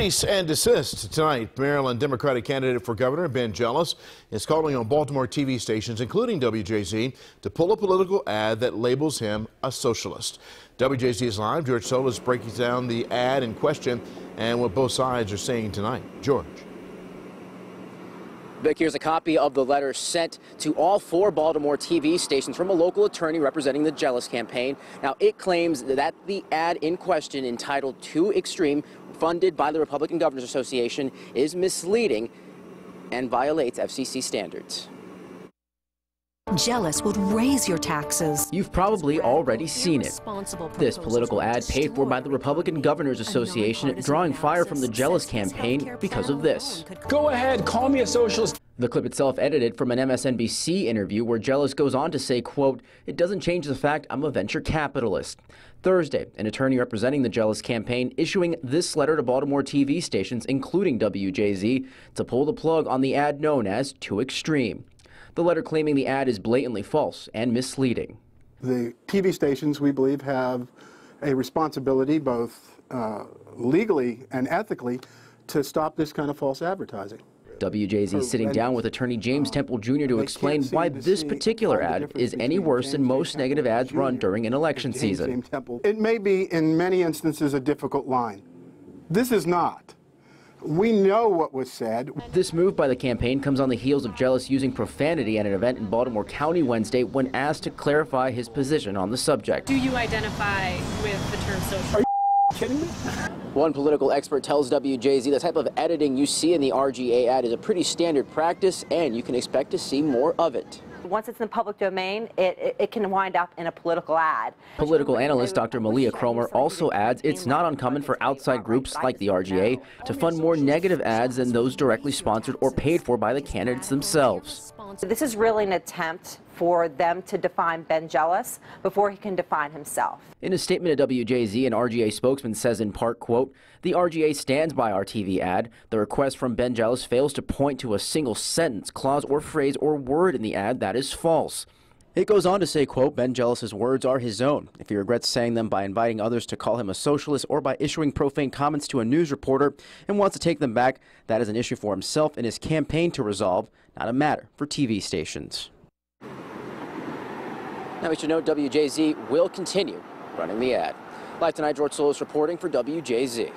Cease and desist tonight. Maryland Democratic candidate for governor Ben Jealous is calling on Baltimore TV stations, including WJZ, to pull a political ad that labels him a socialist. WJZ is live. George Solis breaking down the ad in question and what both sides are saying tonight. George. Vic, here's a copy of the letter sent to all 4 Baltimore TV stations from a local attorney representing the Jealous campaign. Now, it claims that the ad in question, entitled Too Extreme, funded by the Republican Governors Association, is misleading and violates FCC standards. Jealous would raise your taxes. You've probably already seen it. This political ad paid for by the Republican Governors Association, drawing fire from the Jealous campaign because of this. Go ahead, call me a socialist. The clip itself edited from an MSNBC interview where Jealous goes on to say, quote, "It doesn't change the fact I'm a venture capitalist." Thursday, an attorney representing the Jealous campaign issuing this letter to Baltimore TV stations, including WJZ, to pull the plug on the ad known as Too Extreme. The letter claiming the ad is blatantly false and misleading. The TV stations, we believe, have a responsibility, both legally and ethically, to stop this kind of false advertising. WJZ is sitting down with attorney James Temple Jr. to explain why this particular ad is any worse than most negative ads run during an election season. It may be, in many instances, a difficult line. This is not. We know what was said. This move by the campaign comes on the heels of Jealous using profanity at an event in Baltimore County Wednesday when asked to clarify his position on the subject. Do you identify with the term social? Are you kidding me? One political expert tells WJZ the type of editing you see in the RGA ad is a pretty standard practice, and you can expect to see more of it. Once it's in the public domain, it can wind up in a political ad. Political analyst Dr. Malia Cromer also adds it's not uncommon for outside groups like the RGA to fund more negative ads than those directly sponsored or paid for by the candidates themselves. This is really an attempt for them to define Ben Jealous before he can define himself. In a statement to WJZ, an RGA spokesman says in part, quote, "The RGA stands by our TV ad. The request from Ben Jealous fails to point to a single sentence, clause, or phrase or word in the ad that is false." It goes on to say, quote, "Ben Jealous's words are his own. If he regrets saying them by inviting others to call him a socialist or by issuing profane comments to a news reporter and wants to take them back, that is an issue for himself and his campaign to resolve, not a matter for TV stations." Now we should note WJZ will continue running the ad. Live tonight, George Solis reporting for WJZ.